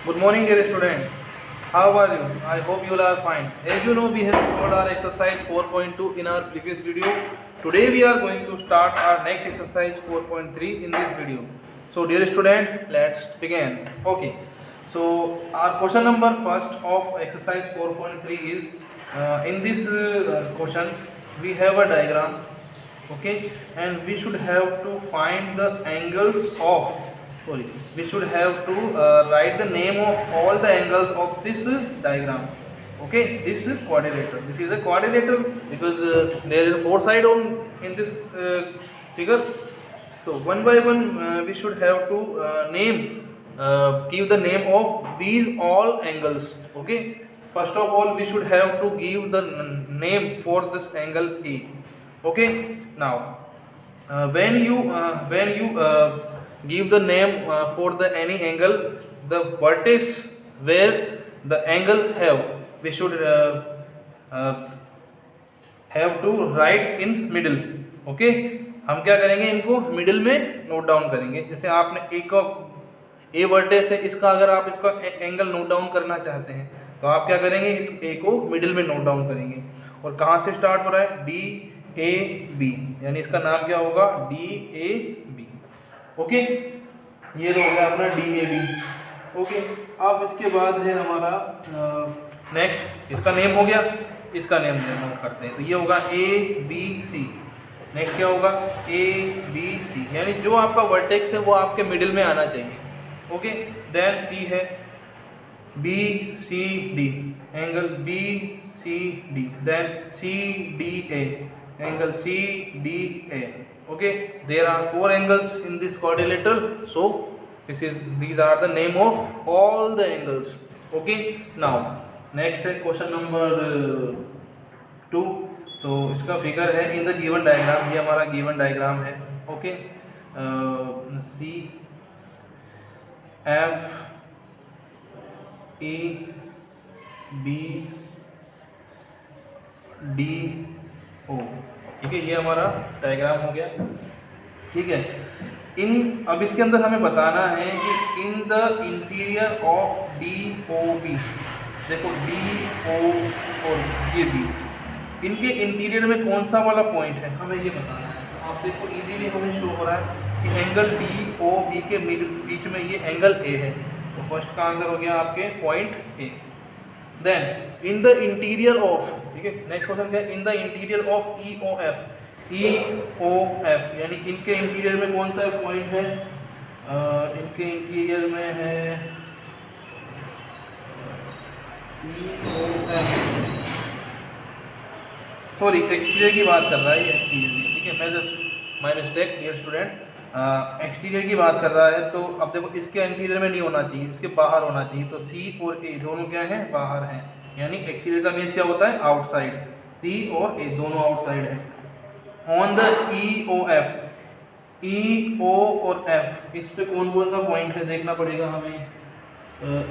Good morning, dear student. How are you? I hope you all are fine. As you know, we have covered our exercise 4.2 in our previous video. Today we are going to start our next exercise 4.3 in this video. So, dear student, let's begin. Okay. So, our question number first of exercise 4.3 is in this question we have a diagram. Okay, and we should have to find the angles of, sorry, we should have to write the name of all the angles of this diagram. Okay, this is quadrilateral. This is a quadrilateral because there is a four side on in this figure. So one by one we should have to give the name of these all angles. Okay, first of all we should have to give the name for this angle A. Okay, now when you give the name for the any angle, the vertex where the angle have, we should uh, have to write in middle. Okay, हम क्या करेंगे, इनको middle में note down करेंगे. जैसे आपने एक ए vertex है, इसका अगर आप इसका एंगल नोट डाउन करना चाहते हैं तो आप क्या करेंगे, इस ए को मिडिल में नोट डाउन करेंगे. और कहाँ से स्टार्ट हो रहा है, डी ए बी, यानी इसका नाम क्या होगा, डी ए बी. ओके, ये तो हो गया अपना डी ए बी. ओके, अब इसके बाद है हमारा नेक्स्ट, इसका नेम हो गया, इसका नेम नोट करते हैं. तो ये होगा ए बी सी. नेक्स्ट क्या होगा, ए बी सी, यानी जो आपका वर्टेक्स है वो आपके मिडिल में आना चाहिए. ओके, देन सी है B C D, angle B C D. Then C D A, angle CDA. Okay, there are four angles in this quadrilateral, so these are the name of all the angles. Okay, now next है question number 2. तो इसका figure है in the given diagram, ये हमारा given diagram है. Okay, C F E B D O. ठीक है, ये हमारा डायग्राम हो गया. ठीक है, अब इसके अंदर हमें बताना है कि in the interior of D O B, देखो डी ओ और ये बी, इनके इंटीरियर में कौन सा वाला पॉइंट है हमें ये बताना है. आप देखो इजीली हमें शो हो रहा है कि एंगल डी ओ बी के बीच में ये एंगल ए है. तो फर्स्ट का आंसर हो गया आपके point A. Then in the interior of, ठीक है, नेक्स्ट क्वेश्चन क्या है, in the interior of E O F. E O F यानी इनके इंटीरियर में कौन सा पॉइंट है, इनके इंटीरियर में है ई ओ एफ, सॉरी एक्सटीरियर की बात कर रहा है ये एक्सटीरियर की. ठीक है, मैं my mistake dear student, exterior की बात कर रहा है. तो अब देखो इसके इंटीरियर में नहीं होना चाहिए, इसके बाहर होना चाहिए. तो सी और ए दोनों क्या हैं, बाहर हैं, यानी एक्सटीरियर का मीन्स क्या होता है, आउटसाइड. सी और ए दोनों आउटसाइड है. On the E O F, E O और एफ, इस पे कौन कौन सा पॉइंट है देखना पड़ेगा हमें.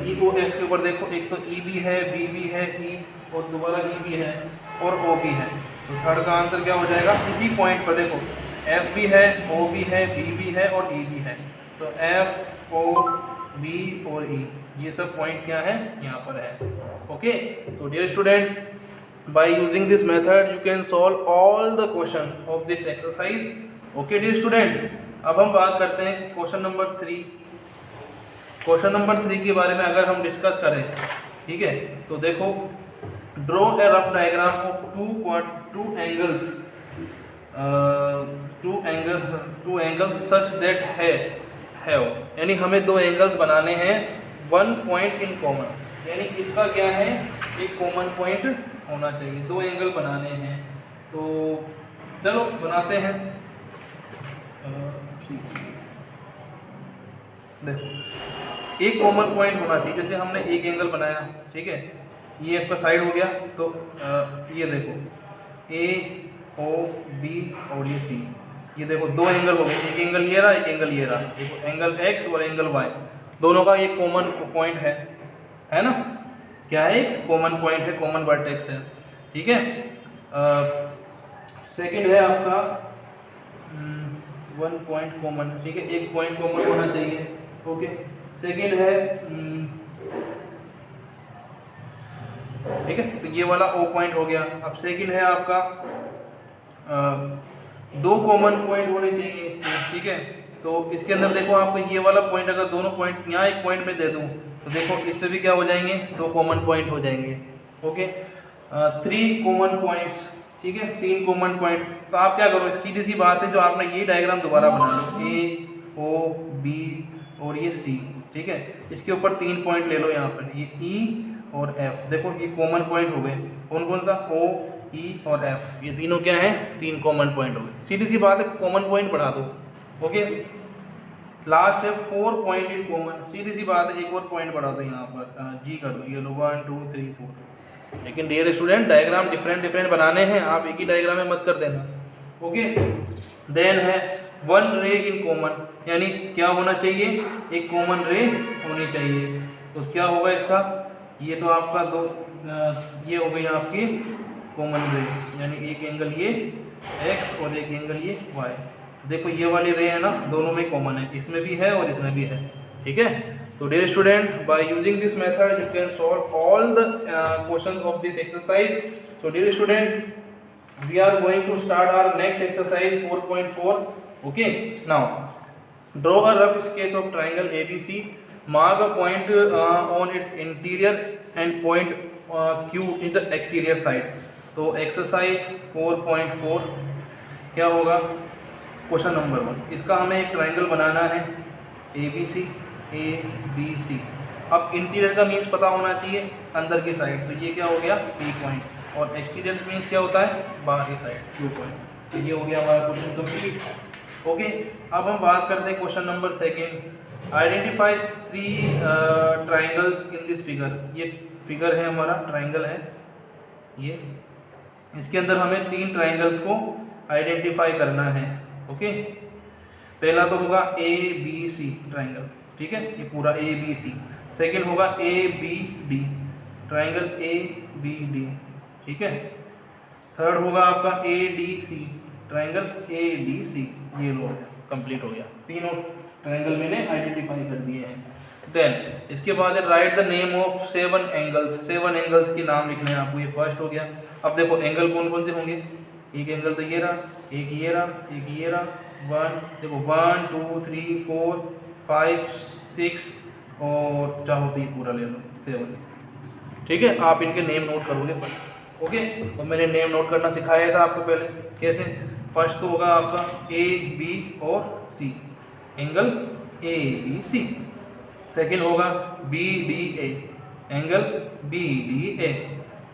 ई ओ एफ के ऊपर देखो एक तो ई बी है, बी बी है, ई और दोबारा ई बी है और ओ बी है. तो थर्ड का आंसर क्या हो जाएगा, इसी पॉइंट पर देखो एफ भी है, ओ भी है, बी भी है और ई भी है. तो एफ ओ बी और ई, ये सब पॉइंट क्या है, यहाँ पर है. ओके, तो dear student, by using this method you can solve all the question of this exercise. Okay dear student, अब हम बात करते हैं क्वेश्चन नंबर 3. क्वेश्चन नंबर 3 के बारे में अगर हम डिस्कस करें, ठीक है, तो देखो draw a rough diagram of two angles such that have, यानी हमें दो एंगल्स बनाने हैं, वन पॉइंट इन कॉमन, यानी इसका क्या है, एक कॉमन पॉइंट होना चाहिए. दो एंगल बनाने हैं, तो चलो बनाते हैं. देखो एक कॉमन पॉइंट होना चाहिए. जैसे हमने एक एंगल बनाया, ठीक है, ये आपका साइड हो गया. तो ये देखो ए ओ बी और ये सी, ये देखो दो एंगल हो गए. एक एंगल ये रहा, एक एंगल ये रहा. देखो एंगल एक्स और एंगल वाई, दोनों का एक कॉमन पॉइंट है ना. क्या है, एक कॉमन पॉइंट है, कॉमन वर्टेक्स है. ठीक है, सेकंड है आपका वन पॉइंट कॉमन. ठीक है, एक पॉइंट कॉमन होना चाहिए. ओके, सेकंड है ठीक है, तो ये वाला O पॉइंट हो गया। अब सेकंड है आपका दो कॉमन पॉइंट होने चाहिए इसमें, ठीक है। तो इसके अंदर देखो आपको ये वाला पॉइंट अगर दोनों पॉइंट यहाँ एक पॉइंट में दे दूँ तो देखो इसमें भी क्या हो जाएंगे, दो कॉमन पॉइंट हो जाएंगे। ओके, 3 कॉमन पॉइंट्स, ठीक है, 3 कॉमन पॉइंट। तो आप क्या करो, सीधी सी बात है, जो आपने ये डायग्राम दोबारा बना लो, A O B और ये C, ठीक है। इसके ऊपर 3 पॉइंट ले लो यहाँ पर, ये E और F, देखो ये कॉमन पॉइंट हो गए। कौन कौन सा, O E और F, ये तीनों क्या है, 3 कॉमन पॉइंट हो गए। सीधी सी बात है, कॉमन पॉइंट बढ़ा दो। ओके, लास्ट है 4 पॉइंट इन कॉमन, सीधी सी बात है, एक और पॉइंट बढ़ा दो यहाँ पर, G कर दो, ये लो 1 2 3 4। लेकिन dear student, diagram different different बनाने हैं, आप एक ही डायग्राम में मत कर देना। ओके, देन है 1 रे इन कॉमन, यानी क्या होना चाहिए, एक कॉमन रे होनी चाहिए। तो क्या होगा इसका, ये तो आपका दो, ये हो गई आपकी कॉमन रे, यानी एक एंगल ये x और एक एंगल ये y। देखो ये वाली रे है ना, दोनों में कॉमन है, इसमें भी है और इसमें भी है, ठीक है। तो dear student, by using this method you can solve all the questions of this exercise. So dear student, we are going to start our next exercise 4.4. okay, now draw a rough sketch of triangle ABC, mark a point on its interior and point Q in the exterior side. तो exercise 4.4 क्या होगा, question number 1, इसका हमें एक triangle बनाना है ABC ABC। अब interior का means पता होना चाहिए, अंदर की साइड, तो ये क्या हो गया P पॉइंट, और एक्सटीरियर मीन्स क्या होता है, बाहरी साइड, Q पॉइंट। तो ये हो गया हमारा क्वेश्चन कंप्लीट। ओके, अब हम बात करते हैं question number 2, identify 3 triangles in this figure. ये फिगर है हमारा, ट्राइंगल है ये, इसके अंदर हमें 3 ट्राइंगल्स को आइडेंटिफाई करना है। ओके, पहला तो होगा ABC ट्राइंगल, ठीक है, ये पूरा ABC। सेकेंड होगा ABD ट्राइंगल ABD, ठीक है। थर्ड होगा आपका ADC ट्राइंगल ADC। ये लो कंप्लीट हो गया, तीनों ट्राइंगल मैंने आइडेंटिफाई कर दिए हैं। देन इसके बाद right the name of 7 angles, 7 angles के नाम लिखने हैं आपको। ये फर्स्ट हो गया। अब देखो एंगल कौन कौन से होंगे, एक एंगल तो ये रहा, एक ये रहा, एक ये रहा। 1 देखो 1 2 3 4 5 6 और चाहो तो ये पूरा ले लो 7, ठीक है। आप इनके नेम नोट करोगे पर। ओके, तो मैंने नेम नोट करना सिखाया था आपको पहले, कैसे। फर्स्ट तो होगा आपका AB और C, एंगल ABC। सेकेंड होगा BDA, एंगल BDA।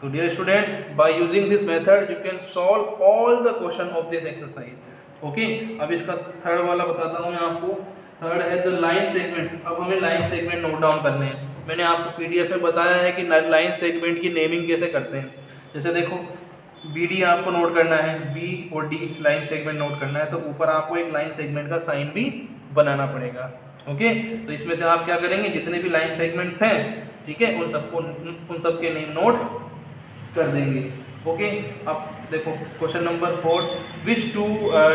तो dear student, by using this method you can solve all the question of this exercise. Okay, अब इसका थर्ड वाला बताता हूँ मैं आपको। थर्ड है द लाइन सेगमेंट। अब हमें लाइन सेगमेंट नोट डाउन करने हैं। मैंने आपको PDF में बताया है कि लाइन सेगमेंट की नेमिंग कैसे करते हैं। जैसे देखो BD आपको नोट करना है, B और D लाइन सेगमेंट नोट करना है, तो ऊपर आपको एक लाइन सेगमेंट का साइन भी बनाना पड़ेगा। ओके, तो इसमें से आप क्या करेंगे, जितने भी लाइन सेगमेंट्स हैं, ठीक है, उन सब के नेम नोट कर देंगे। ओके, अब देखो question number 4, which 2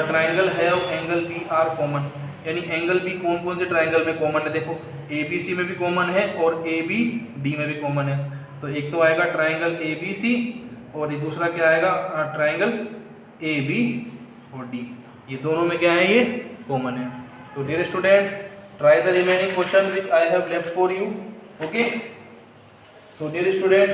triangle have angle B are common, यानी एंगल B कौन कौन से ट्राइंगल में कॉमन है। देखो ABC में भी कॉमन है और ABD में भी कॉमन है। तो एक तो आएगा ट्राइंगल ABC और ये दूसरा क्या आएगा, ट्राइंगल AB और D, ये दोनों में क्या है, ये कॉमन है। तो dear student, try the remaining question which I have left for you. Okay, तो डियर स्टूडेंट,